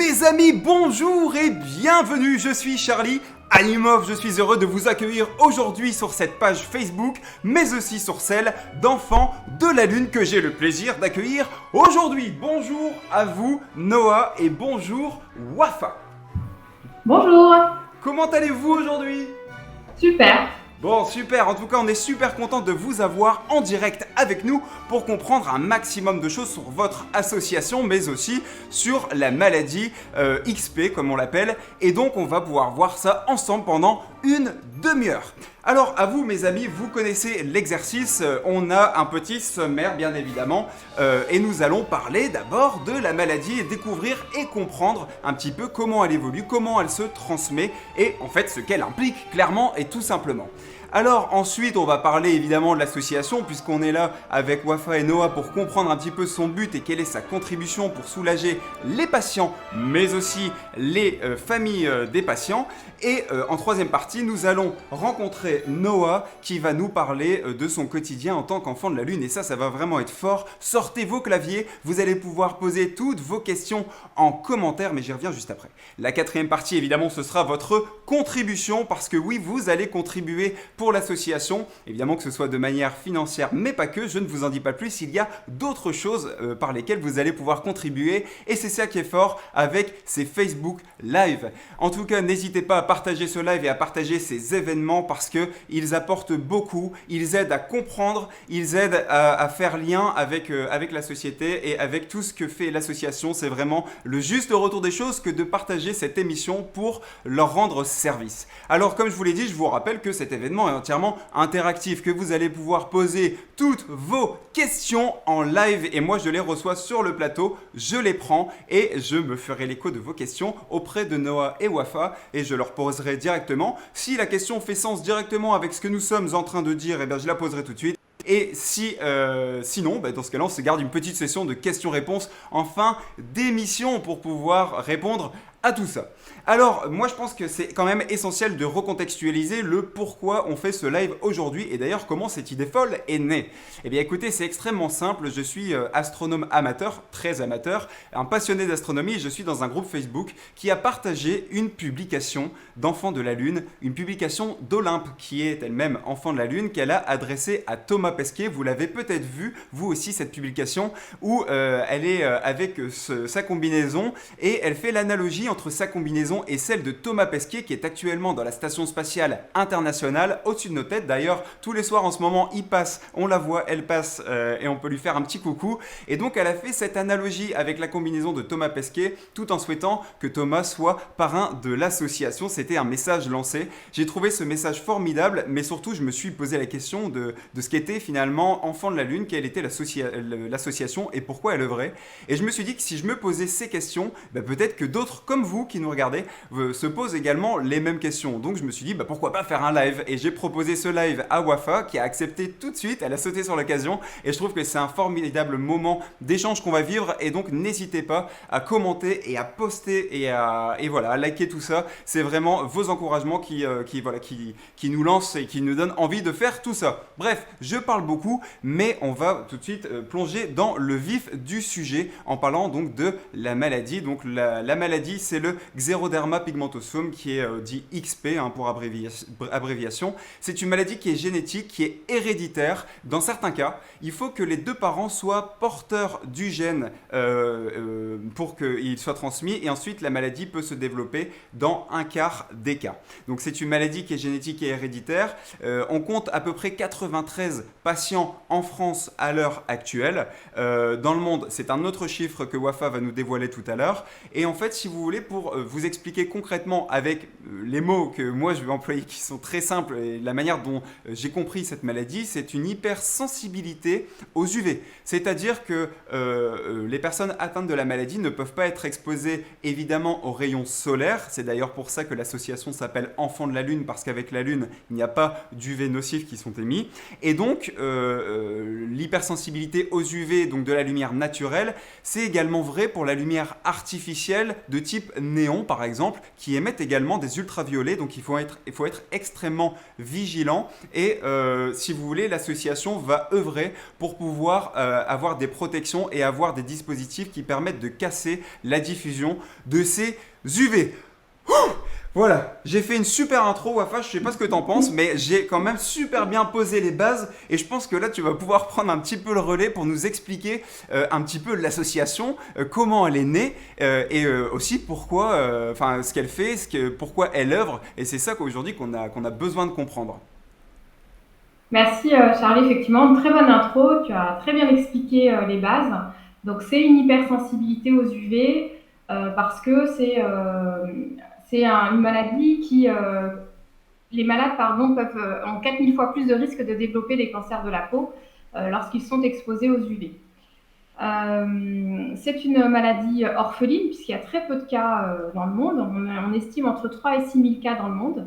Mes amis, bonjour et bienvenue, je suis Charlie Animov, je suis heureux de vous accueillir aujourd'hui sur cette page Facebook, mais aussi sur celle d'Enfants de la Lune que j'ai le plaisir d'accueillir aujourd'hui. Bonjour à vous Noah et bonjour Wafa. Bonjour. Comment allez-vous aujourd'hui ? Super. Bon, super, en tout cas on est super content de vous avoir en direct avec nous pour comprendre un maximum de choses sur votre association mais aussi sur la maladie XP comme on l'appelle, et donc on va pouvoir voir ça ensemble pendant une demi-heure. Alors à vous mes amis, vous connaissez l'exercice, on a un petit sommaire bien évidemment et nous allons parler d'abord de la maladie et découvrir et comprendre un petit peu comment elle évolue, comment elle se transmet et en fait ce qu'elle implique clairement et tout simplement. Alors ensuite on va parler évidemment de l'association puisqu'on est là avec Wafa et Noah pour comprendre un petit peu son but et quelle est sa contribution pour soulager les patients mais aussi les familles des patients. Et en troisième partie nous allons rencontrer Noah qui va nous parler de son quotidien en tant qu'enfant de la Lune et ça va vraiment être fort. Sortez vos claviers, vous allez pouvoir poser toutes vos questions en commentaire mais j'y reviens juste après. La quatrième partie évidemment ce sera votre contribution parce que oui vous allez contribuer pour l'association, évidemment que ce soit de manière financière, mais pas que, je ne vous en dis pas plus, il y a d'autres choses par lesquelles vous allez pouvoir contribuer, et c'est ça qui est fort avec ces Facebook Live. En tout cas, n'hésitez pas à partager ce live et à partager ces événements parce qu'ils apportent beaucoup, ils aident à comprendre, ils aident à faire lien avec la société et avec tout ce que fait l'association. C'est vraiment le juste retour des choses que de partager cette émission pour leur rendre service. Alors, comme je vous l'ai dit, je vous rappelle que cet événement est entièrement interactif, que vous allez pouvoir poser toutes vos questions en live et moi je les reçois sur le plateau, je les prends et je me ferai l'écho de vos questions auprès de Noah et Wafa et je leur poserai directement. Si la question fait sens directement avec ce que nous sommes en train de dire, eh bien je la poserai tout de suite. Et sinon, dans ce cas-là, on se garde une petite session de questions-réponses en fin d'émission pour pouvoir répondre à tout ça. Alors, moi je pense que c'est quand même essentiel de recontextualiser le pourquoi on fait ce live aujourd'hui et d'ailleurs comment cette idée folle est née. Eh bien écoutez, c'est extrêmement simple, je suis astronome amateur, très amateur, un passionné d'astronomie et je suis dans un groupe Facebook qui a partagé une publication d'Enfants de la Lune, une publication d'Olympe qui est elle-même Enfant de la Lune qu'elle a adressée à Thomas Pesquet. Vous l'avez peut-être vu, vous aussi, cette publication où elle est avec sa combinaison et elle fait l'analogie entre sa combinaison et celle de Thomas Pesquet qui est actuellement dans la station spatiale internationale au-dessus de nos têtes. D'ailleurs, tous les soirs en ce moment, il passe, on la voit, elle passe et on peut lui faire un petit coucou. Et donc, elle a fait cette analogie avec la combinaison de Thomas Pesquet tout en souhaitant que Thomas soit parrain de l'association. C'était un message lancé. J'ai trouvé ce message formidable, mais surtout, je me suis posé la question de ce qu'était finalement Enfants de la Lune, quelle était l'association et pourquoi elle œuvrait. Et je me suis dit que si je me posais ces questions, peut-être que d'autres comme vous qui nous regardez se posent également les mêmes questions. Donc je me suis dit pourquoi pas faire un live et j'ai proposé ce live à Wafa qui a accepté tout de suite, elle a sauté sur l'occasion et je trouve que c'est un formidable moment d'échange qu'on va vivre et donc n'hésitez pas à commenter et à poster et voilà, à liker tout ça. C'est vraiment vos encouragements qui nous lancent et qui nous donnent envie de faire tout ça. Bref, je parle beaucoup mais on va tout de suite plonger dans le vif du sujet en parlant donc de la maladie. Donc la maladie c'est le Xeroderma pigmentosum qui est dit XP pour abréviation. C'est une maladie qui est génétique, qui est héréditaire. Dans certains cas, il faut que les deux parents soient porteurs du gène pour qu'il soit transmis et ensuite la maladie peut se développer dans un quart des cas. Donc c'est une maladie qui est génétique et héréditaire. On compte à peu près 93 patients en France à l'heure actuelle. Dans le monde, c'est un autre chiffre que Wafa va nous dévoiler tout à l'heure. Et en fait, si vous voulez, pour vous expliquer concrètement avec les mots que moi je vais employer qui sont très simples et la manière dont j'ai compris cette maladie, c'est une hypersensibilité aux UV. C'est-à-dire que les personnes atteintes de la maladie ne peuvent pas être exposées évidemment aux rayons solaires. C'est d'ailleurs pour ça que l'association s'appelle Enfants de la Lune parce qu'avec la Lune, il n'y a pas d'UV nocifs qui sont émis. Et donc, l'hypersensibilité aux UV, donc de la lumière naturelle, c'est également vrai pour la lumière artificielle de type type néon par exemple, qui émettent également des ultraviolets, donc il faut être extrêmement vigilant. Et si vous voulez, l'association va œuvrer pour pouvoir avoir des protections et avoir des dispositifs qui permettent de casser la diffusion de ces UV. Voilà, j'ai fait une super intro, Wafa, je sais pas ce que t'en penses, mais j'ai quand même super bien posé les bases et je pense que là tu vas pouvoir prendre un petit peu le relais pour nous expliquer un petit peu l'association, comment elle est née et aussi pourquoi, enfin ce qu'elle fait, pourquoi elle œuvre et c'est ça qu'aujourd'hui qu'on a besoin de comprendre. Merci Charlie, effectivement, une très bonne intro. Tu as très bien expliqué les bases. Donc, c'est une hypersensibilité aux UV parce que une maladie qui, les malades pardon, ont 4000 fois plus de risques de développer des cancers de la peau lorsqu'ils sont exposés aux UV. C'est une maladie orpheline puisqu'il y a très peu de cas dans le monde. On estime entre 3 et 6 000 cas dans le monde.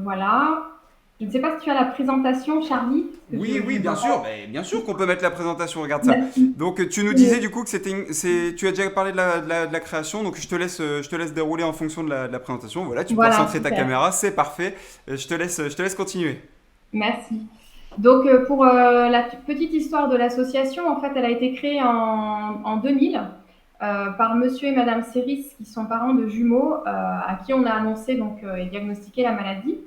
Voilà. Je ne sais pas si tu as la présentation, Charlie. Oui, oui, bien sûr, bien sûr qu'on peut mettre la présentation, regarde ça. Merci. Donc tu nous disais du coup que tu as déjà parlé de la création, donc je te laisse dérouler en fonction de la présentation. Voilà, tu peux Voilà, recentrer ta super. caméra, c'est parfait. Je te laisse continuer. Merci. Donc, pour la petite histoire de l'association, en fait, elle a été créée en 2000 par monsieur et madame Séris, qui sont parents de jumeaux, à qui on a annoncé donc, et diagnostiqué la maladie.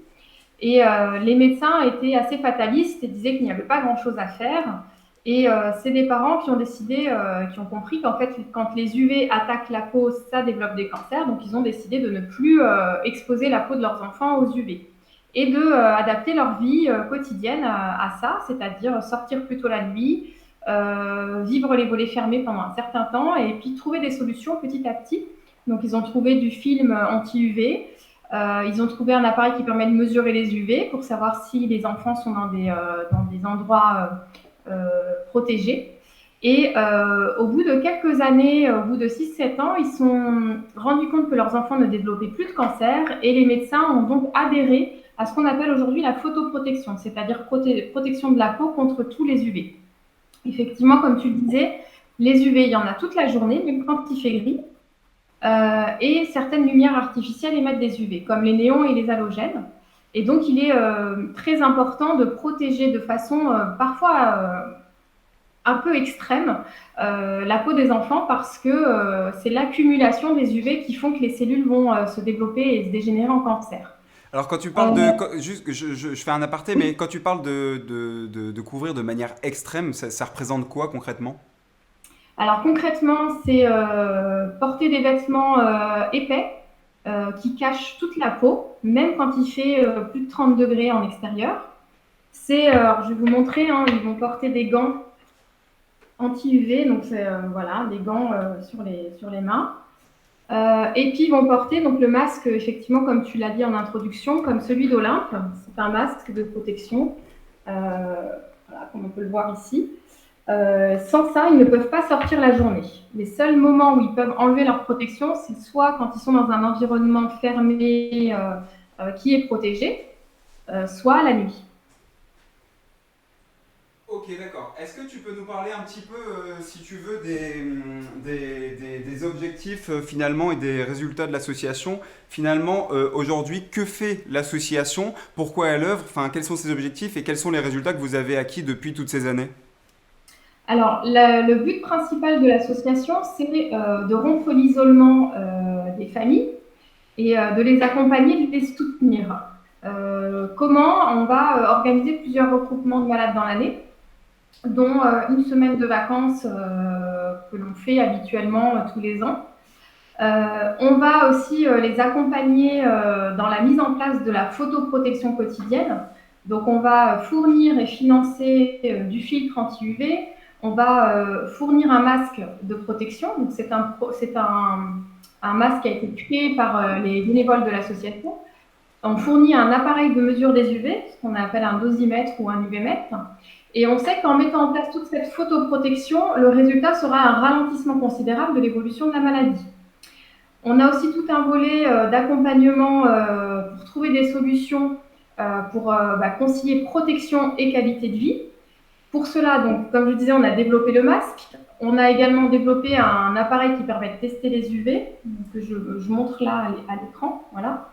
Et les médecins étaient assez fatalistes et disaient qu'il n'y avait pas grand-chose à faire. Et c'est des parents qui ont décidé, qui ont compris qu'en fait, quand les UV attaquent la peau, ça développe des cancers. Donc, ils ont décidé de ne plus exposer la peau de leurs enfants aux UV et de adapter leur vie quotidienne à ça, c'est-à-dire sortir plutôt la nuit, vivre les volets fermés pendant un certain temps et puis trouver des solutions petit à petit. Donc, ils ont trouvé du film anti-UV. Ils ont trouvé un appareil qui permet de mesurer les UV pour savoir si les enfants sont dans des endroits protégés. Et au bout de quelques années, au bout de 6-7 ans, ils se sont rendus compte que leurs enfants ne développaient plus de cancer et les médecins ont donc adhéré à ce qu'on appelle aujourd'hui la photoprotection, c'est-à-dire protection de la peau contre tous les UV. Effectivement, comme tu le disais, les UV, il y en a toute la journée, même quand il fait gris. Et certaines lumières artificielles émettent des UV, comme les néons et les halogènes. Et donc, il est très important de protéger de façon parfois un peu extrême la peau des enfants parce que c'est l'accumulation des UV qui font que les cellules vont se développer et se dégénérer en cancer. Alors quand tu parles Euh, juste, je fais un aparté, mais oui. quand tu parles de couvrir de manière extrême, ça représente quoi concrètement? Alors concrètement, c'est porter des vêtements épais qui cachent toute la peau, même quand il fait plus de 30 degrés en extérieur. Alors, je vais vous montrer, hein, ils vont porter des gants anti-UV, donc c'est voilà, des gants sur les mains. Et puis ils vont porter donc le masque, effectivement, comme tu l'as dit en introduction, comme celui d'Olympe. C'est un masque de protection, voilà, comme on peut le voir ici. Sans ça, ils ne peuvent pas sortir la journée. Les seuls moments où ils peuvent enlever leur protection, c'est soit quand ils sont dans un environnement fermé qui est protégé, soit la nuit. Ok, d'accord. Est-ce que tu peux nous parler un petit peu, si tu veux, des objectifs finalement et des résultats de l'association? Finalement, aujourd'hui, que fait l'association? Pourquoi elle œuvre? Enfin, quels sont ses objectifs et quels sont les résultats que vous avez acquis depuis toutes ces années? Alors, le but principal de l'association, c'est de rompre l'isolement des familles et de les accompagner, de les soutenir. Comment? On va organiser plusieurs regroupements de malades dans l'année, dont une semaine de vacances que l'on fait habituellement tous les ans. On va aussi les accompagner dans la mise en place de la photoprotection quotidienne. Donc, on va fournir et financer du filtre anti-UV. On va fournir un masque de protection. Donc, c'est un masque qui a été créé par les bénévoles de l'association. On fournit un appareil de mesure des UV, ce qu'on appelle un dosimètre ou un UV-mètre. Et on sait qu'en mettant en place toute cette photoprotection, le résultat sera un ralentissement considérable de l'évolution de la maladie. On a aussi tout un volet d'accompagnement pour trouver des solutions pour concilier protection et qualité de vie. Pour cela, donc, comme je disais, on a développé le masque. On a également développé un appareil qui permet de tester les UV, que je montre là à l'écran. Voilà.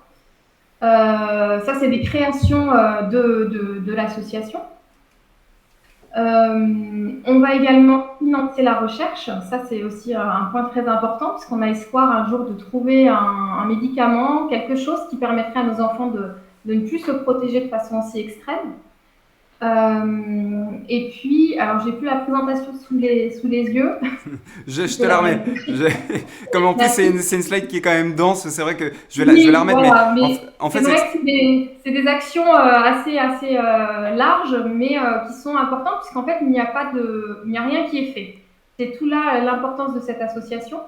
Ça, c'est des créations de l'association. On va également financer la recherche. Ça, c'est aussi un point très important, puisqu'on a espoir un jour de trouver un médicament, quelque chose qui permettrait à nos enfants de ne plus se protéger de façon aussi extrême. Et puis, alors j'ai plus la présentation sous les yeux. Je te la remets. Comme en plus c'est une slide qui est quand même dense, c'est vrai que je vais Oui, la remettre, voilà, mais mais en c'est fait vrai que c'est des actions assez larges, mais qui sont importantes, puisqu'en fait, il n'y a rien qui est fait. C'est tout là l'importance de cette association.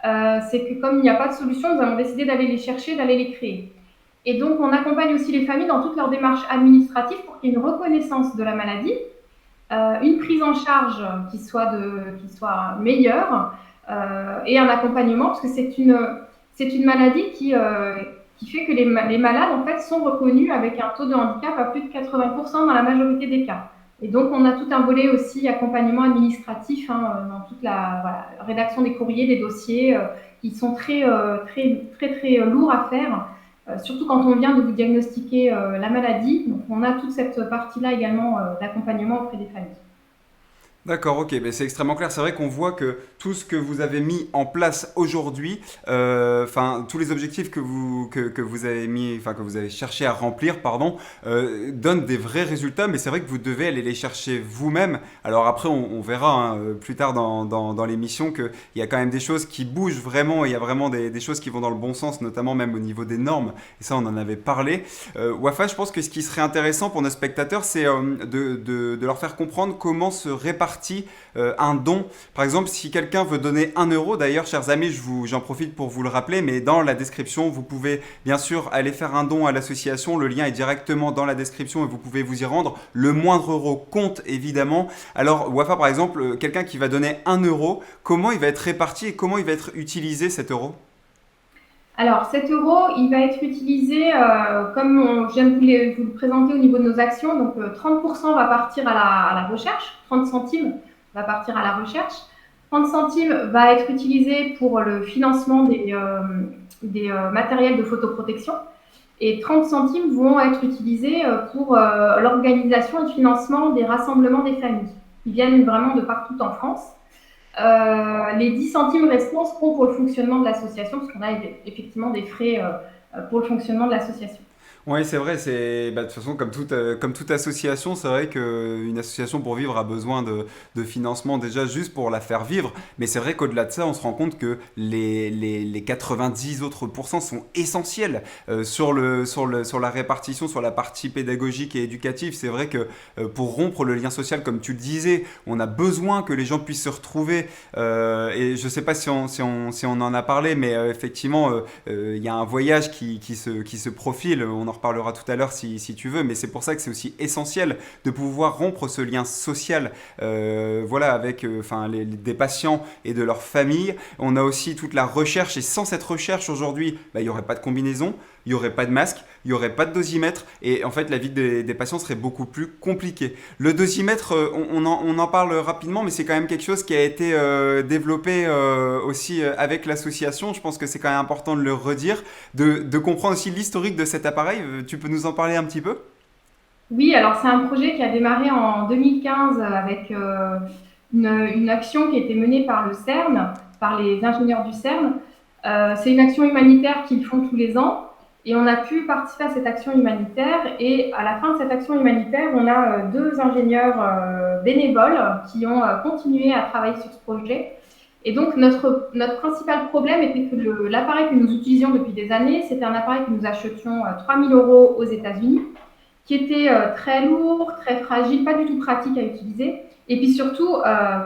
C'est que comme il n'y a pas de solution, nous avons décidé d'aller les chercher, d'aller les créer. Et donc, on accompagne aussi les familles dans toutes leurs démarches administratives pour qu'il y ait une reconnaissance de la maladie, une prise en charge qui soit meilleure, et un accompagnement, parce que c'est une maladie qui fait que les malades en fait, sont reconnus avec un taux de handicap à plus de 80% dans la majorité des cas. Et donc, on a tout un volet aussi accompagnement administratif dans toute la rédaction des courriers, des dossiers qui sont très lourds à faire. Surtout quand on vient de vous diagnostiquer la maladie. Donc, on a toute cette partie-là également d'accompagnement auprès des familles. D'accord, ok, ben c'est extrêmement clair. C'est vrai qu'on voit que tout ce que vous avez mis en place aujourd'hui, enfin tous les objectifs que vous avez mis, enfin que vous avez cherché à remplir, pardon, donnent des vrais résultats. Mais c'est vrai que vous devez aller les chercher vous-même. Alors après, on verra plus tard dans l'émission qu'il y a quand même des choses qui bougent vraiment. Il y a vraiment des choses qui vont dans le bon sens, notamment même au niveau des normes. Et ça, on en avait parlé. Wafa, je pense que ce qui serait intéressant pour nos spectateurs, c'est de leur faire comprendre comment se répartit un don. Par exemple, si quelqu'un veut donner 1 euro, d'ailleurs, chers amis, j'en profite pour vous le rappeler, mais dans la description, vous pouvez bien sûr aller faire un don à l'association. Le lien est directement dans la description et vous pouvez vous y rendre. Le moindre euro compte, évidemment. Alors, Wafa, par exemple, quelqu'un qui va donner 1 euro, comment il va être réparti et comment il va être utilisé cet euro? Alors, cet euro, il va être utilisé, comme je viens de vous le présenter au niveau de nos actions. Donc, 30% va partir à la recherche, 30 centimes va partir à la recherche. 30 centimes va être utilisé pour le financement des matériels de photoprotection. Et 30 centimes vont être utilisés pour l'organisation et le financement des rassemblements des familles, qui viennent vraiment de partout en France. Les 10 centimes restants seront pour le fonctionnement de l'association, parce qu'on a effectivement des frais pour le fonctionnement de l'association. Oui, c'est vrai, de toute façon comme toute association, c'est vrai qu'une association pour vivre a besoin de financement déjà juste pour la faire vivre, mais c'est vrai qu'au-delà de ça, on se rend compte que les 90 autres pourcents sont essentiels sur la répartition, sur la partie pédagogique et éducative. C'est vrai que pour rompre le lien social, comme tu le disais, on a besoin que les gens puissent se retrouver, et je ne sais pas si on en a parlé, mais effectivement, il y a un voyage qui se profile. On en reparlera tout à l'heure si tu veux, mais c'est pour ça que c'est aussi essentiel de pouvoir rompre ce lien social, voilà, avec des patients et de leur famille. On a aussi toute la recherche, et sans cette recherche aujourd'hui, il n'y aurait pas de combinaison, il n'y aurait pas de masque, il n'y aurait pas de dosimètre, et en fait la vie des patients serait beaucoup plus compliquée. Le dosimètre, on en parle rapidement, mais c'est quand même quelque chose qui a été développé aussi avec l'association. Je pense que c'est quand même important de le redire, de comprendre aussi l'historique de cet appareil. Tu peux nous en parler un petit peu? Oui, alors c'est un projet qui a démarré en 2015 avec une action qui a été menée par le CERN, par les ingénieurs du CERN. C'est une action humanitaire qu'ils font tous les ans. Et on a pu participer à cette action humanitaire. Et à la fin de cette action humanitaire, on a deux ingénieurs bénévoles qui ont continué à travailler sur ce projet. Et donc, notre principal problème était que l'appareil que nous utilisions depuis des années, c'était un appareil que nous achetions 3 000 euros aux États-Unis, qui était très lourd, très fragile, pas du tout pratique à utiliser. Et puis surtout,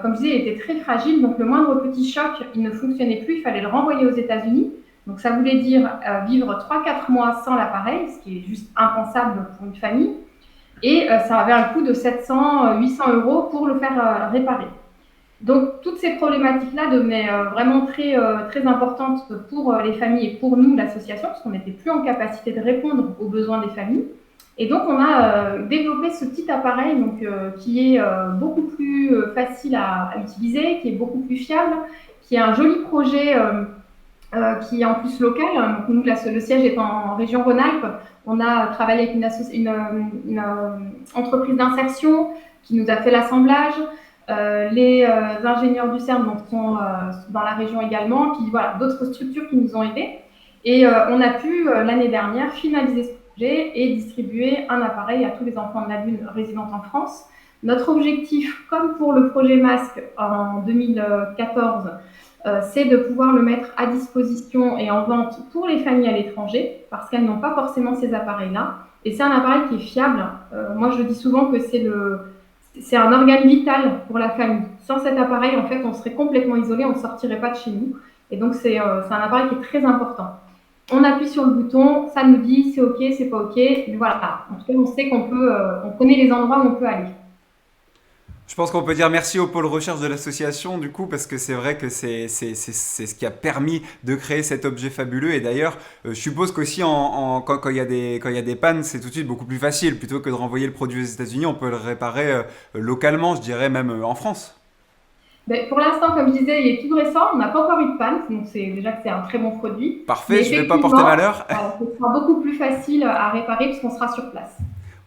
comme je disais, il était très fragile, donc le moindre petit choc, il ne fonctionnait plus, il fallait le renvoyer aux États-Unis. Donc ça voulait dire vivre 3-4 mois sans l'appareil, ce qui est juste impensable pour une famille. Et ça avait un coût de 700-800 euros pour le faire réparer. Donc toutes ces problématiques-là devenaient vraiment très importantes pour les familles et pour nous, l'association, parce qu'on n'était plus en capacité de répondre aux besoins des familles. Et donc, on a développé ce petit appareil donc, qui est beaucoup plus facile à utiliser, qui est beaucoup plus fiable, qui est un joli projet qui est en plus local. Donc, nous, le siège est en région Rhône-Alpes. On a travaillé avec une entreprise d'insertion qui nous a fait l'assemblage. Les ingénieurs du CERN donc, sont dans la région également, puis voilà, d'autres structures qui nous ont aidés. Et on a pu, l'année dernière, finaliser ce projet et distribuer un appareil à tous les enfants de la Lune résidant en France. Notre objectif, comme pour le projet Masque en 2014, c'est de pouvoir le mettre à disposition et en vente pour les familles à l'étranger, parce qu'elles n'ont pas forcément ces appareils-là. Et c'est un appareil qui est fiable. Moi, je dis souvent que c'est un organe vital pour la famille. Sans cet appareil, en fait, on serait complètement isolé, on ne sortirait pas de chez nous. Et donc, c'est un appareil qui est très important. On appuie sur le bouton, ça nous dit c'est OK, c'est pas OK. Mais voilà, en tout cas, on sait on connaît les endroits où on peut aller. Je pense qu'on peut dire merci au pôle recherche de l'association, du coup, parce que c'est vrai que c'est ce qui a permis de créer cet objet fabuleux. Et d'ailleurs, je suppose qu'aussi quand il y a quand il y a des pannes, c'est tout de suite beaucoup plus facile. Plutôt que de renvoyer le produit aux États-Unis, on peut le réparer localement, je dirais même en France. Mais pour l'instant, comme je disais, il est tout récent, on n'a pas encore eu de panne, donc c'est déjà que c'est un très bon produit. Parfait, Mais je ne vais pas porter effectivement, malheur. ce sera beaucoup plus facile à réparer puisqu'on sera sur place.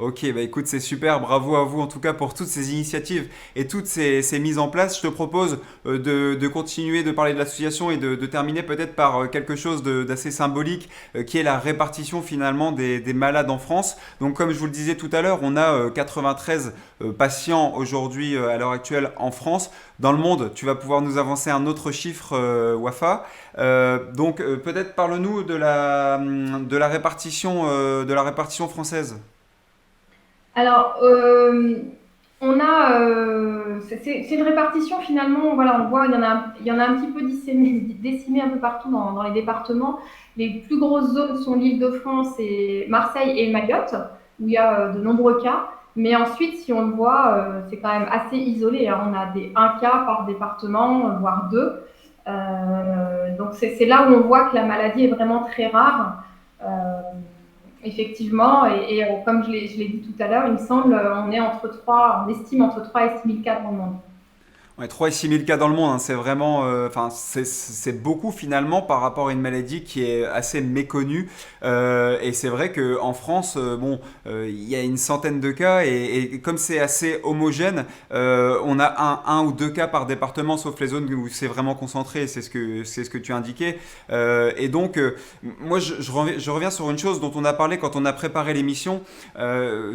Ok, bah écoute, c'est super. Bravo à vous en tout cas pour toutes ces initiatives et toutes ces mises en place. Je te propose de continuer de parler de l'association et de terminer peut-être par quelque chose d'assez symbolique qui est la répartition finalement des malades en France. Donc comme je vous le disais tout à l'heure, on a 93 patients aujourd'hui à l'heure actuelle en France. Dans le monde, tu vas pouvoir nous avancer un autre chiffre, Wafa. Donc peut-être parle-nous de la répartition française. Alors, c'est une répartition finalement, voilà, on voit, il y en a un petit peu décimé un peu partout dans les départements. Les plus grosses zones sont l'Île-de-France et Marseille et Mayotte, où il y a de nombreux cas. Mais ensuite, si on le voit, c'est quand même assez isolé, hein. On a un cas par département, voire deux. Donc c'est là où on voit que la maladie est vraiment très rare. Effectivement, comme je l'ai dit tout à l'heure, il me semble, on estime entre 3 et 6 000 cas dans le monde. Ouais, 3 et 6 000 cas dans le monde, hein, c'est vraiment, enfin, c'est beaucoup finalement par rapport à une maladie qui est assez méconnue. Et c'est vrai qu'en France, bon, il y a une centaine de cas et comme c'est assez homogène, on a un ou deux cas par département, sauf les zones où c'est vraiment concentré. C'est ce que tu indiquais. Et donc, moi, je reviens sur une chose dont on a parlé quand on a préparé l'émission.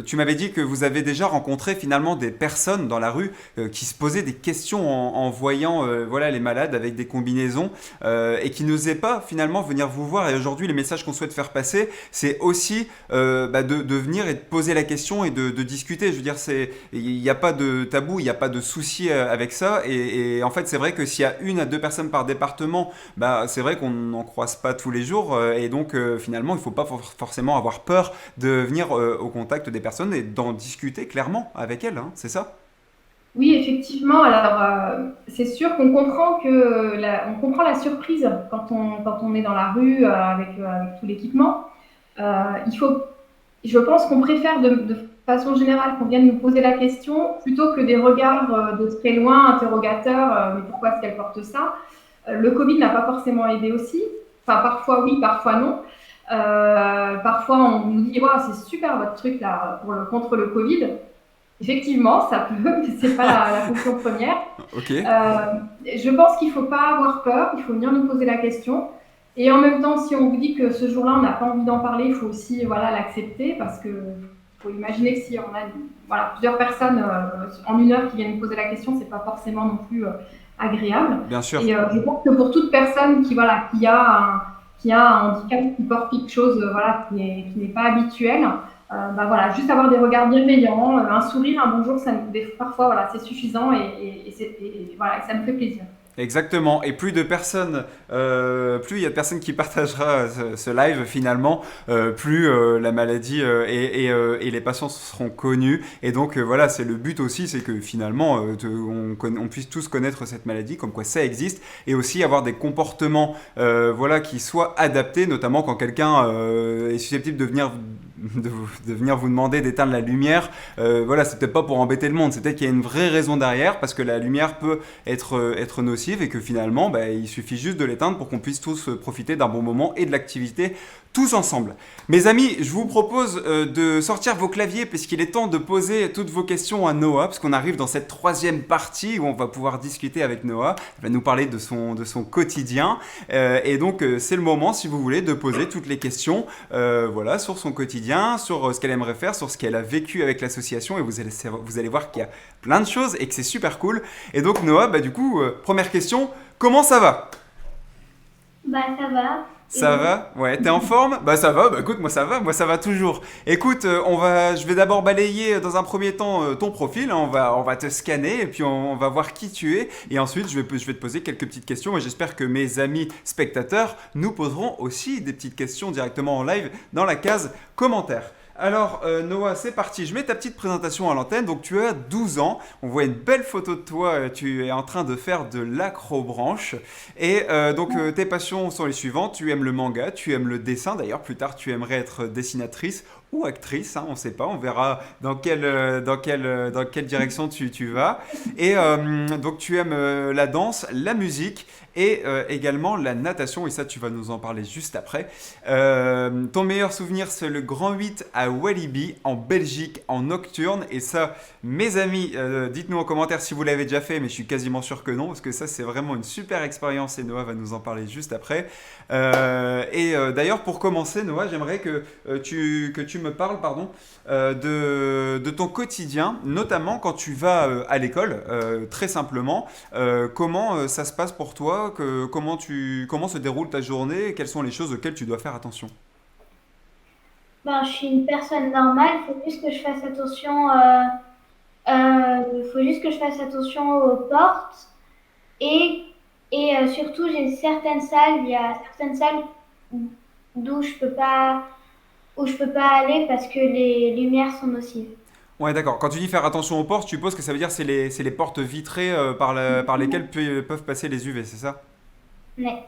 Tu m'avais dit que vous avez déjà rencontré finalement des personnes dans la rue qui se posaient des questions en voyant voilà, les malades avec des combinaisons et qui n'osaient pas finalement venir vous voir. Et aujourd'hui, les messages qu'on souhaite faire passer, c'est aussi de venir et de poser la question et de discuter. Je veux dire, il n'y a pas de tabou, il n'y a pas de souci avec ça. Et en fait, c'est vrai que s'il y a une à deux personnes par département, bah, c'est vrai qu'on n'en croise pas tous les jours. Et donc, finalement, il ne faut pas forcément avoir peur de venir au contact des personnes et d'en discuter clairement avec elles. Hein, c'est ça? Oui, effectivement. Alors, c'est sûr qu'on comprend on comprend la surprise quand on est dans la rue avec tout l'équipement. Il faut, je pense qu'on préfère de façon générale qu'on vienne nous poser la question plutôt que des regards de très loin, interrogateurs, mais pourquoi est-ce qu'elle porte ça? Le Covid n'a pas forcément aidé aussi. Enfin, parfois oui, parfois non. Parfois, on nous dit, wow, c'est super votre truc là contre le Covid. Effectivement, ça peut, mais c'est pas la fonction première. Ok. Je pense qu'il faut pas avoir peur, il faut venir nous poser la question. Et en même temps, si on vous dit que ce jour-là, on n'a pas envie d'en parler, il faut aussi voilà, l'accepter parce que faut imaginer que si on a voilà, plusieurs personnes en une heure qui viennent nous poser la question, c'est pas forcément non plus agréable. Bien sûr. Et je pense que pour toute personne qui a un handicap, qui porte quelque chose voilà, qui n'est pas habituel, voilà, juste avoir des regards bienveillants, un sourire, un bonjour, parfois voilà, c'est suffisant voilà, ça me fait plaisir. Exactement. Et plus de personnes, plus il y a de personnes qui partagera ce live finalement, plus la maladie et les patients seront connus. Et donc voilà, c'est le but aussi, c'est que finalement on puisse tous connaître cette maladie, comme quoi ça existe, et aussi avoir des comportements voilà, qui soient adaptés, notamment quand quelqu'un est susceptible de venir de venir vous demander d'éteindre la lumière, voilà, c'est peut-être pas pour embêter le monde, c'est peut-être qu'il y a une vraie raison derrière, parce que la lumière peut être nocive et que finalement, bah, il suffit juste de l'éteindre pour qu'on puisse tous profiter d'un bon moment et de l'activité tous ensemble. Mes amis, je vous propose de sortir vos claviers puisqu'il est temps de poser toutes vos questions à Noah, parce qu'on arrive dans cette troisième partie où on va pouvoir discuter avec Noah. Il va nous parler de son quotidien. Et donc, c'est le moment, si vous voulez, de poser toutes les questions voilà, sur son quotidien, sur ce qu'elle aimerait faire, sur ce qu'elle a vécu avec l'association. Et vous allez voir qu'il y a plein de choses et que c'est super cool. Et donc, Noah, bah, du coup, première question, comment ça va? Bah ça va. Et Ça vous? va? Ouais, t'es en forme? Bah ça va, bah écoute, moi ça va toujours. Écoute, je vais d'abord balayer dans un premier temps ton profil, hein, on va te scanner et puis on va voir qui tu es. Et ensuite, je vais te poser quelques petites questions et j'espère que mes amis spectateurs nous poseront aussi des petites questions directement en live dans la case commentaires. Alors, Noah, c'est parti. Je mets ta petite présentation à l'antenne. Donc, tu as 12 ans. On voit une belle photo de toi. Tu es en train de faire de l'acrobranche. Et tes passions sont les suivantes. Tu aimes le manga, tu aimes le dessin. D'ailleurs, plus tard, tu aimerais être dessinatrice ou actrice. Hein, on ne sait pas. On verra dans quelle direction tu vas. Et donc, tu aimes la danse, la musique et également la natation. Et ça, tu vas nous en parler juste après. Ton meilleur souvenir, c'est le Grand 8 à Walibi, en Belgique, en nocturne. Et ça, mes amis, dites-nous en commentaire si vous l'avez déjà fait, mais je suis quasiment sûr que non, parce que ça, c'est vraiment une super expérience et Noah va nous en parler juste après. D'ailleurs, pour commencer, Noah, j'aimerais que tu me parles, pardon, de ton quotidien, notamment quand tu vas à l'école, très simplement. Comment ça se passe pour toi? Comment se déroule ta journée? Quelles sont les choses auxquelles tu dois faire attention? Ben, je suis une personne normale, il faut juste que je fasse attention, faut juste que je fasse attention aux portes et, surtout il y a certaines salles d'où je peux pas, où je peux pas aller parce que les lumières sont nocives. Ouais, d'accord. Quand tu dis faire attention aux portes, tu supposes que ça veut dire c'est les portes vitrées par lesquelles peuvent passer les UV, c'est ça? Mais,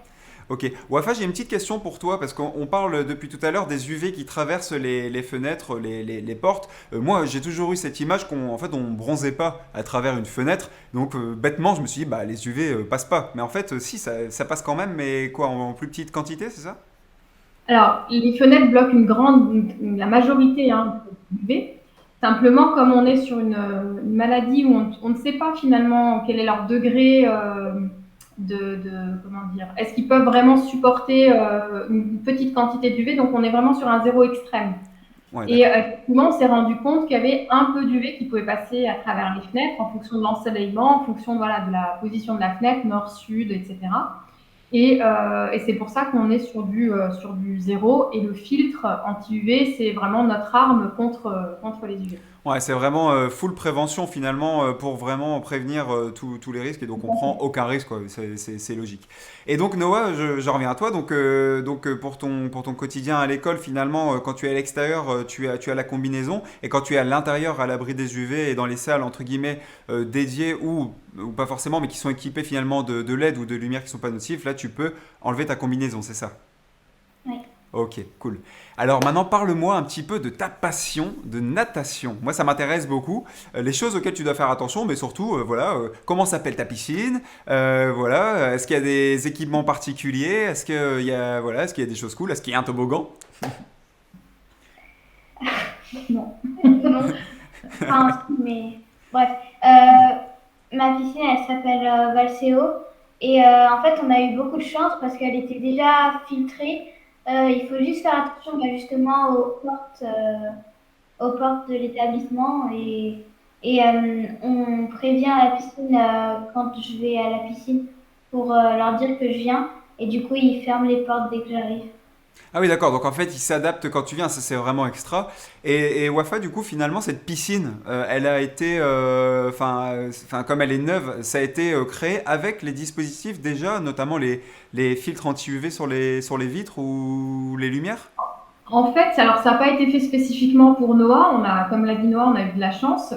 Ok. Wafa, j'ai une petite question pour toi, parce qu'on parle depuis tout à l'heure des UV qui traversent les fenêtres, les portes. Moi, j'ai toujours eu cette image qu'en fait, on bronzait pas à travers une fenêtre. Donc, bêtement, je me suis dit, bah, les UV passent pas. Mais en fait, si, ça passe quand même, mais quoi, en plus petite quantité, c'est ça? Alors, les fenêtres bloquent la majorité hein, du UV. Simplement, comme on est sur une maladie où on ne sait pas finalement quel est leur degré comment dire, est-ce qu'ils peuvent vraiment supporter une petite quantité d'UV, donc on est vraiment sur un zéro extrême. Ouais, Et d'accord. effectivement, on s'est rendu compte qu'il y avait un peu d'UV qui pouvait passer à travers les fenêtres en fonction de l'ensoleillement, en fonction voilà, de la position de la fenêtre, nord-sud, etc. Et c'est pour ça qu'on est sur du zéro. Et le filtre anti-UV, c'est vraiment notre arme contre les UV. Ouais, c'est vraiment full prévention finalement pour vraiment prévenir tous les risques et donc on prend aucun risque, quoi. C'est logique. Et donc Noah, je reviens à toi. Donc, pour ton quotidien à l'école, finalement, quand tu es à l'extérieur, tu as la combinaison et quand tu es à l'intérieur, à l'abri des UV et dans les salles entre guillemets dédiées ou pas forcément, mais qui sont équipées finalement de LED ou de lumières qui sont pas nocives, là tu peux enlever ta combinaison, c'est ça? ouais. Ok, cool. Alors maintenant, parle-moi un petit peu de ta passion de natation. Moi, ça m'intéresse beaucoup. Les choses auxquelles tu dois faire attention, mais surtout, voilà, comment s'appelle ta piscine? Voilà, est-ce qu'il y a des équipements particuliers? Est-ce qu'il y a des choses cool? Est-ce qu'il y a un toboggan? Non. Non. Enfin, mais bref. Ma piscine, elle s'appelle Valseo. Et en fait, on a eu beaucoup de chance parce qu'elle était déjà filtrée. Il faut juste faire attention bah, justement aux portes de l'établissement et on prévient à la piscine quand je vais à la piscine pour leur dire que je viens. Et du coup, ils ferment les portes dès que j'arrive. Ah oui, d'accord. Donc en fait, il s'adapte quand tu viens. Ça, c'est vraiment extra. Et Wafa, du coup, finalement, cette piscine, elle a été, comme elle est neuve, ça a été créé avec les dispositifs déjà, notamment les filtres anti-UV sur les vitres ou les lumières? En fait, alors ça n'a pas été fait spécifiquement pour Noah. Comme l'a dit Noah, on a eu de la chance.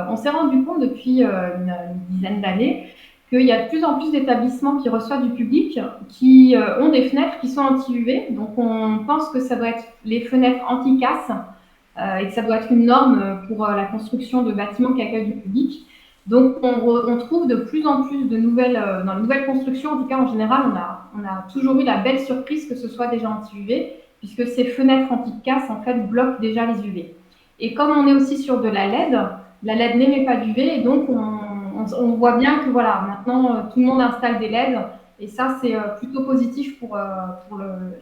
On s'est rendu compte depuis une dizaine d'années qu'il y a de plus en plus d'établissements qui reçoivent du public qui ont des fenêtres qui sont anti-UV. Donc on pense que ça doit être les fenêtres anti-casse et que ça doit être une norme pour la construction de bâtiments qui accueillent du public. Donc, on trouve de plus en plus de nouvelles, dans les nouvelles constructions, en tout cas en général, on a toujours eu la belle surprise que ce soit déjà anti-UV, puisque ces fenêtres anti-casse, en fait, bloquent déjà les UV. Et comme on est aussi sur de la LED n'émet pas d'UV, et donc on voit bien que voilà, maintenant, tout le monde installe des LED, et ça, c'est plutôt positif pour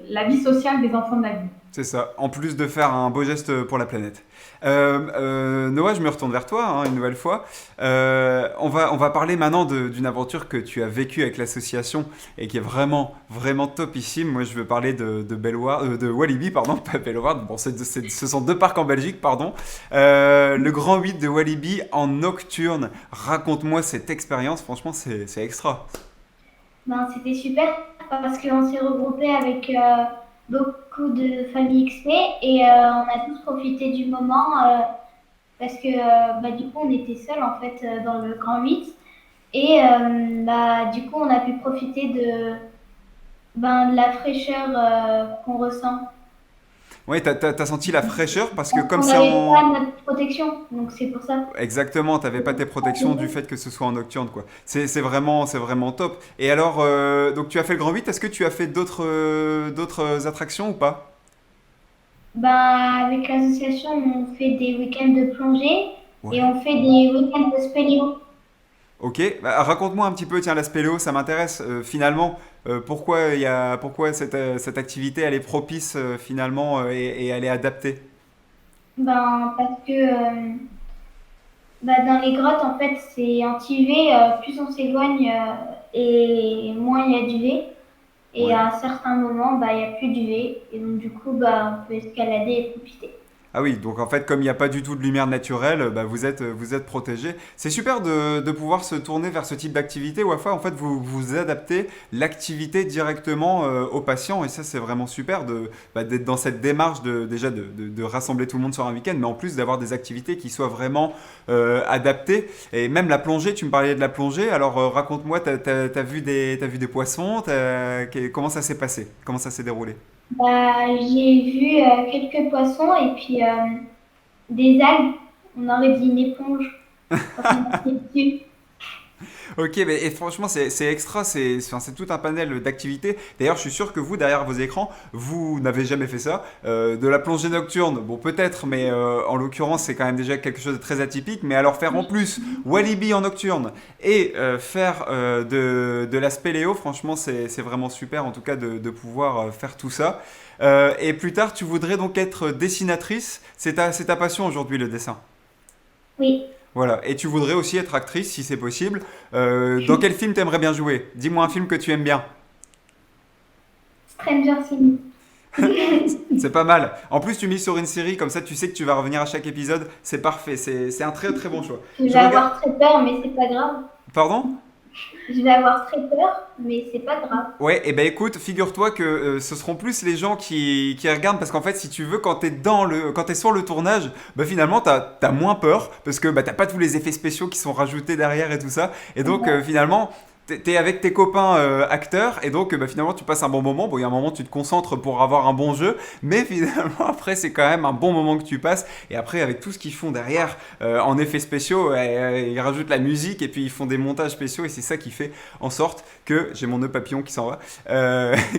la vie sociale des enfants de la ville. C'est ça, en plus de faire un beau geste pour la planète. Noah, je me retourne vers toi une nouvelle fois. On va parler maintenant d'une aventure que tu as vécue avec l'association et qui est vraiment, vraiment topissime. Moi, je veux parler de Walibi, pardon, pas Bellward. Bon, ce sont deux parcs en Belgique, pardon. Le Grand 8 de Walibi en nocturne. Raconte-moi cette expérience, franchement, c'est extra. Ben, c'était super parce qu'on s'est regroupé avec beaucoup de familles XP et on a tous profité du moment parce que du coup on était seuls en fait dans le Grand 8 et du coup on a pu profiter de la fraîcheur qu'on ressent. Ouais, t'as senti la fraîcheur parce que comme On c'est n'avait en... pas notre protection, donc c'est pour ça. Exactement, t'avais pas tes protections du fait que ce soit en nocturne, quoi. C'est vraiment top. Et alors, donc tu as fait le Grand 8, est-ce que tu as fait d'autres attractions ou pas? Avec l'association, on fait des week-ends de plongée et Ouais. on fait des week-ends de spéléo. Ok, bah, raconte-moi un petit peu, tiens, la spéléo, ça m'intéresse. Finalement, pourquoi cette activité, elle est propice finalement et elle est adaptée? Parce que dans les grottes, en fait, c'est anti-UV. Plus on s'éloigne et moins il y a d'UV. Et Ouais. à un certain moment, il n'y a plus d'UV. Et donc, du coup, on peut escalader et profiter. Ah oui, donc en fait, comme il n'y a pas du tout de lumière naturelle, bah, vous êtes protégé. C'est super de pouvoir se tourner vers ce type d'activité où à fois, en fait, vous adaptez l'activité directement aux patients et ça, c'est vraiment super d'être dans cette démarche déjà de rassembler tout le monde sur un week-end, mais en plus d'avoir des activités qui soient vraiment adaptées. Et même la plongée, tu me parlais de la plongée, alors raconte-moi, t'as vu des poissons, comment ça s'est passé? Comment ça s'est déroulé? J'ai vu quelques poissons et puis des algues. On aurait dit une éponge quand on était dessus. Ok, mais et franchement, c'est extra, c'est tout un panel d'activités. D'ailleurs, je suis sûr que vous, derrière vos écrans, vous n'avez jamais fait ça. De la plongée nocturne, bon, peut-être, mais en l'occurrence, c'est quand même déjà quelque chose de très atypique. Mais alors, faire en plus Walibi en nocturne et faire de la spéléo, franchement, c'est vraiment super, en tout cas, de pouvoir faire tout ça. Et plus tard, tu voudrais donc être dessinatrice. C'est ta passion aujourd'hui, le dessin. Oui, Voilà, et tu voudrais aussi être actrice si c'est possible. Dans quel film t'aimerais bien jouer? Dis-moi un film que tu aimes bien. Stranger Things. C'est pas mal. En plus, tu mises sur une série, comme ça tu sais que tu vas revenir à chaque épisode. C'est parfait, c'est un très très bon choix. Je Je vais regarde. avoir très peur, mais c'est pas grave. Pardon? Je vais avoir très peur, mais c'est pas grave. Ouais, et ben écoute, figure-toi que ce seront plus les gens qui regardent parce qu'en fait, si tu veux, quand t'es sur le tournage, bah finalement t'as moins peur parce que bah t'as pas tous les effets spéciaux qui sont rajoutés derrière et tout ça. Et donc finalement, t'es avec tes copains acteurs et donc bah, finalement tu passes un bon moment. Bon, il y a un moment tu te concentres pour avoir un bon jeu, mais finalement après c'est quand même un bon moment que tu passes. Et après avec tout ce qu'ils font derrière en effets spéciaux, ils rajoutent la musique et puis ils font des montages spéciaux et c'est ça qui fait en sorte que j'ai mon nœud papillon qui s'en va,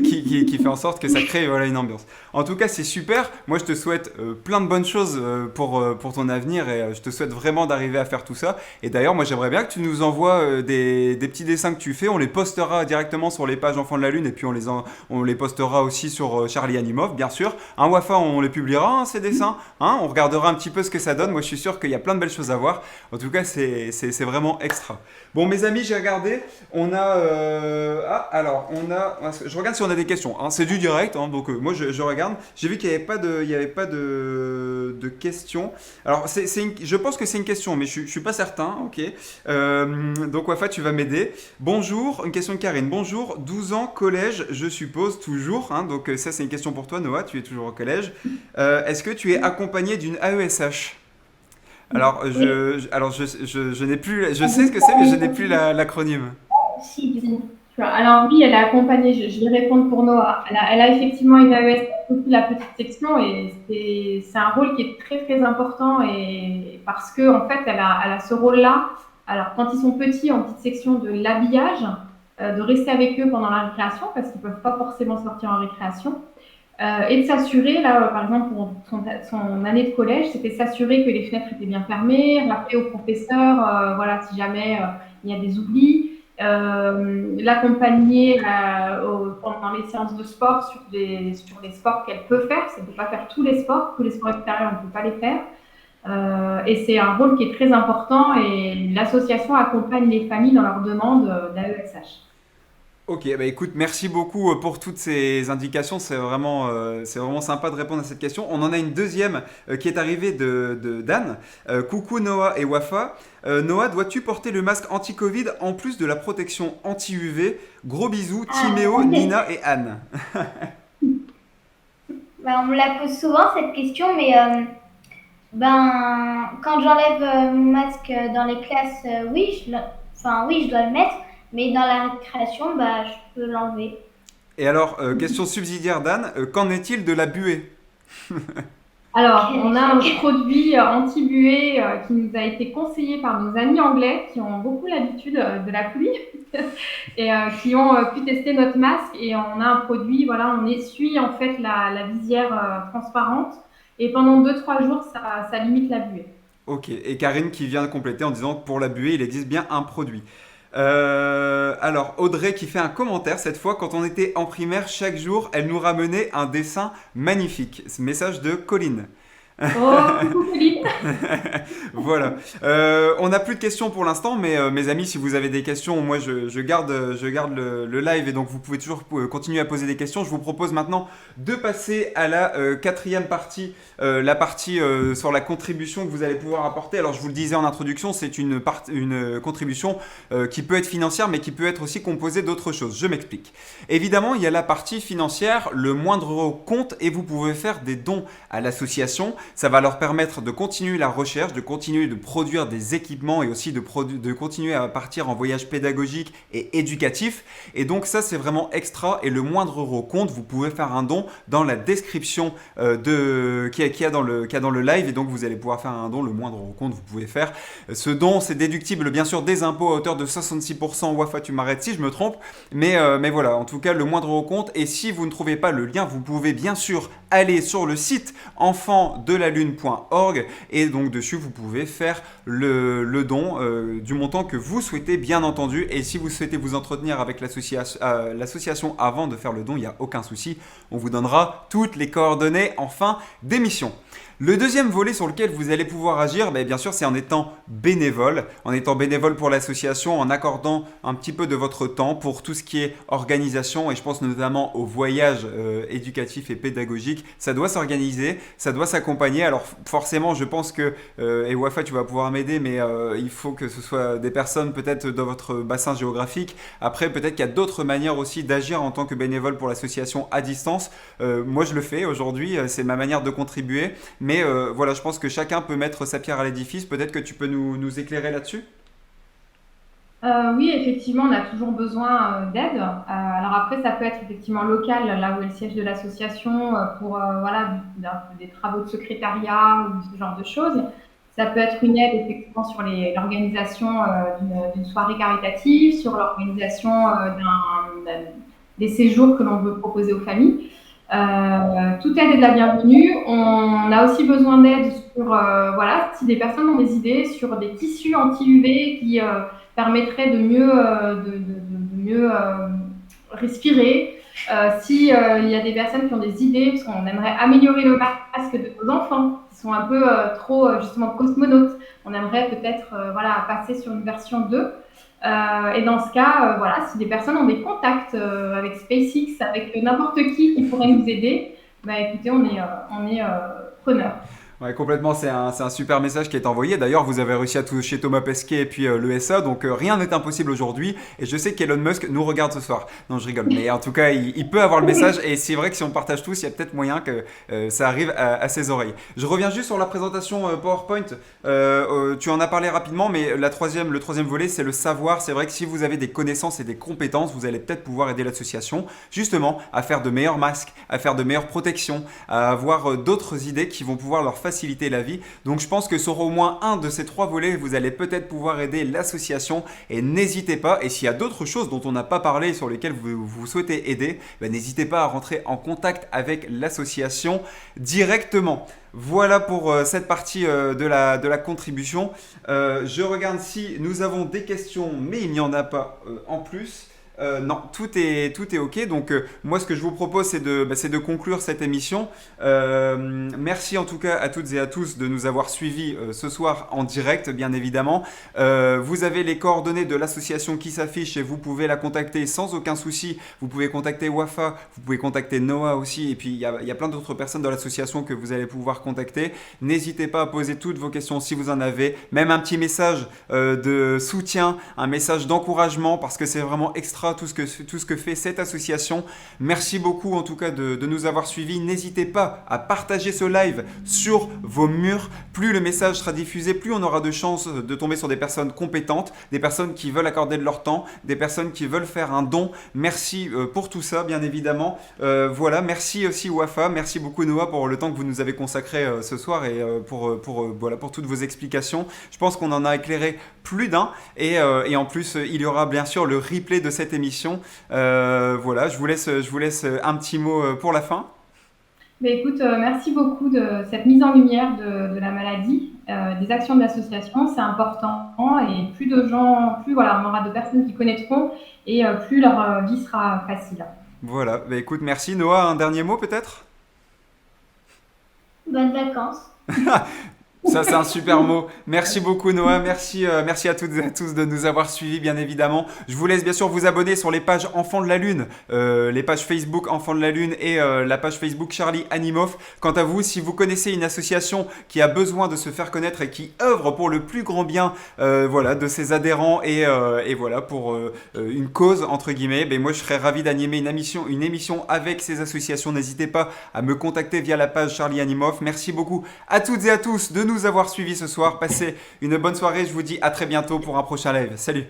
qui fait en sorte que ça crée voilà une ambiance. En tout cas c'est super. Moi je te souhaite plein de bonnes choses pour ton avenir et je te souhaite vraiment d'arriver à faire tout ça. Et d'ailleurs moi j'aimerais bien que tu nous envoies des petits dessins que tu fais, on les postera directement sur les pages Enfants de la Lune et puis on les postera aussi sur Charlie Animov, bien sûr. Un Wafa, on les publiera, hein, ces dessins. Hein, on regardera un petit peu ce que ça donne. Moi, je suis sûr qu'il y a plein de belles choses à voir. En tout cas, c'est vraiment extra. Bon, mes amis, j'ai regardé. On a. Je regarde si on a des questions. Hein. C'est du direct, hein, donc moi, je regarde. J'ai vu qu'il n'y avait pas de questions. Alors, je pense que c'est une question, mais je suis pas certain. Ok. Donc, Wafa, tu vas m'aider. Bonjour, une question de Karine. Bonjour, 12 ans, collège, je suppose, toujours. Hein, donc ça, c'est une question pour toi, Noah, tu es toujours au collège. Est-ce que tu es accompagné d'une AESH? Alors, Oui, je n'ai plus, je sais ce que c'est, mais je n'ai plus l'acronyme. si, du coup. Alors oui, elle a accompagné, je vais répondre pour Noah. Elle a effectivement une AES, aussi la petite section, et c'est un rôle qui est très très important et parce que en fait, elle a ce rôle-là. Alors quand ils sont petits, en petite section de l'habillage, de rester avec eux pendant la récréation parce qu'ils peuvent pas forcément sortir en récréation. Et de s'assurer, là, par exemple, pour son année de collège, c'était s'assurer que les fenêtres étaient bien fermées, rappeler au professeur, voilà, si jamais il y a des oublis, l'accompagner pendant les séances de sport sur les sports qu'elle peut faire. Elle ne peut pas faire tous les sports extérieurs, on ne peut pas les faire. Et c'est un rôle qui est très important et l'association accompagne les familles dans leur demande d'AESH. Ok, bah écoute, merci beaucoup pour toutes ces indications. C'est vraiment sympa de répondre à cette question. On en a une deuxième qui est arrivée de Dan. Coucou Noah et Wafa. Noah, dois-tu porter le masque anti-Covid en plus de la protection anti-UV? Gros bisous, Timéo, Nina et Anne. Bah, on me la pose souvent cette question, mais quand j'enlève mon masque dans les classes, oui, oui, je dois le mettre, mais dans la récréation, bah, je peux l'enlever. Et alors, question subsidiaire d'Anne, qu'en est-il de la buée? Alors, on a un produit anti-buée qui nous a été conseillé par nos amis anglais qui ont beaucoup l'habitude de la pluie et qui ont pu tester notre masque. Et on a un produit, voilà, on essuie en fait la visière transparente et pendant 2-3 jours, ça limite la buée. Ok, et Karine qui vient de compléter en disant que pour la buée, il existe bien un produit. Alors, Audrey qui fait un commentaire cette fois, quand on était en primaire, chaque jour, elle nous ramenait un dessin magnifique. Ce message de Colline. Oh, coucou Philippe. Voilà. On n'a plus de questions pour l'instant, mais mes amis, si vous avez des questions, moi je garde le live et donc vous pouvez toujours continuer à poser des questions. Je vous propose maintenant de passer à la quatrième partie, la partie sur la contribution que vous allez pouvoir apporter. Alors je vous le disais en introduction, c'est une contribution qui peut être financière, mais qui peut être aussi composée d'autres choses. Je m'explique. Évidemment, il y a la partie financière, le moindre euro compte et vous pouvez faire des dons à l'association. Ça va leur permettre de continuer la recherche, de continuer de produire des équipements et aussi de continuer à partir en voyage pédagogique et éducatif. Et donc ça, c'est vraiment extra et le moindre euro compte. Vous pouvez faire un don dans la description qu'il y a dans le live et donc vous allez pouvoir faire un don, le moindre euro compte, vous pouvez faire. Ce don, c'est déductible bien sûr des impôts à hauteur de 66%. Wafa, tu m'arrêtes si je me trompe. Mais voilà, en tout cas, le moindre euro compte. Et si vous ne trouvez pas le lien, vous pouvez bien sûr aller sur le site enfantdelalune.org et donc dessus vous pouvez faire le don du montant que vous souhaitez bien entendu et si vous souhaitez vous entretenir avec l'association avant de faire le don, il n'y a aucun souci, on vous donnera toutes les coordonnées en fin d'émission. Le deuxième volet sur lequel vous allez pouvoir agir, bien sûr, c'est en étant bénévole pour l'association, en accordant un petit peu de votre temps pour tout ce qui est organisation, et je pense notamment au voyage éducatif et pédagogique. Ça doit s'organiser, ça doit s'accompagner. Alors forcément, je pense que, et Wafa, tu vas pouvoir m'aider, mais il faut que ce soit des personnes peut-être dans votre bassin géographique. Après, peut-être qu'il y a d'autres manières aussi d'agir en tant que bénévole pour l'association à distance. Moi, je le fais aujourd'hui, c'est ma manière de contribuer. Mais voilà, je pense que chacun peut mettre sa pierre à l'édifice. Peut-être que tu peux nous éclairer là-dessus? Oui, effectivement, on a toujours besoin d'aide. Alors après, ça peut être effectivement local, là où est le siège de l'association, pour voilà, des travaux de secrétariat ou ce genre de choses. Ça peut être une aide effectivement sur l'organisation d'une soirée caritative, sur l'organisation des séjours que l'on veut proposer aux familles. Toute aide est de la bienvenue. On a aussi besoin d'aide sur, voilà, si des personnes ont des idées sur des tissus anti-UV qui permettraient de mieux respirer. Si il y a des personnes qui ont des idées, parce qu'on aimerait améliorer le masque de nos enfants, qui sont un peu trop justement cosmonautes, on aimerait peut-être voilà, passer sur une version 2. Et dans ce cas, voilà, si des personnes ont des contacts avec SpaceX, avec n'importe qui pourrait nous aider, écoutez, on est preneurs. Ouais, complètement, c'est un super message qui est envoyé. D'ailleurs, vous avez réussi à toucher Thomas Pesquet et puis l'ESA, donc rien n'est impossible aujourd'hui. Et je sais qu'Elon Musk nous regarde ce soir. Non, je rigole. Mais en tout cas, il peut avoir le message. Et c'est vrai que si on partage tous, il y a peut-être moyen que ça arrive à ses oreilles. Je reviens juste sur la présentation PowerPoint. Tu en as parlé rapidement, mais le troisième volet, c'est le savoir. C'est vrai que si vous avez des connaissances et des compétences, vous allez peut-être pouvoir aider l'association justement à faire de meilleurs masques, à faire de meilleures protections, à avoir d'autres idées qui vont pouvoir leur faciliter la vie. Donc je pense que sur au moins un de ces trois volets, vous allez peut-être pouvoir aider l'association et n'hésitez pas, et s'il y a d'autres choses dont on n'a pas parlé sur lesquelles vous souhaitez aider, ben, n'hésitez pas à rentrer en contact avec l'association directement. Voilà pour cette partie de la contribution. Je regarde si nous avons des questions, mais il n'y en a pas en plus. Non, tout est OK. Donc, moi, ce que je vous propose, c'est de conclure cette émission. Merci en tout cas à toutes et à tous de nous avoir suivis ce soir en direct, bien évidemment. Vous avez les coordonnées de l'association qui s'affichent et vous pouvez la contacter sans aucun souci. Vous pouvez contacter Wafa, vous pouvez contacter Noah aussi. Et puis, il y a plein d'autres personnes dans l'association que vous allez pouvoir contacter. N'hésitez pas à poser toutes vos questions si vous en avez. Même un petit message de soutien, un message d'encouragement parce que c'est vraiment extra tout ce que fait cette association. Merci beaucoup en tout cas de nous avoir suivis. N'hésitez pas à partager ce live sur vos murs. Plus le message sera diffusé, plus on aura de chances de tomber sur des personnes compétentes, des personnes qui veulent accorder de leur temps, des personnes qui veulent faire un don. Merci pour tout ça, bien évidemment. Voilà, merci aussi Wafa, merci beaucoup Noah pour le temps que vous nous avez consacré ce soir et pour toutes vos explications. Je pense qu'on en a éclairé plus d'un et en plus il y aura bien sûr le replay de cette émission. Voilà, je vous laisse un petit mot pour la fin. Mais écoute, merci beaucoup de cette mise en lumière de la maladie, des actions de l'association, c'est important et plus de gens, plus voilà, on aura de personnes qui connaîtront et plus leur vie sera facile. Voilà, bah, écoute, merci. Noah, un dernier mot peut-être? Bonnes vacances. Ça, c'est un super mot. Merci beaucoup, Noah. Merci à toutes et à tous de nous avoir suivis, bien évidemment. Je vous laisse bien sûr vous abonner sur les pages Enfants de la Lune, les pages Facebook Enfants de la Lune et la page Facebook Charlie Animoff. Quant à vous, si vous connaissez une association qui a besoin de se faire connaître et qui œuvre pour le plus grand bien voilà, de ses adhérents et voilà, pour une cause, entre guillemets, ben moi, je serais ravi d'animer une émission avec ces associations. N'hésitez pas à me contacter via la page Charlie Animoff. Merci beaucoup à toutes et à tous de nous avoir suivis ce soir. Passez une bonne soirée. Je vous dis à très bientôt pour un prochain live. Salut!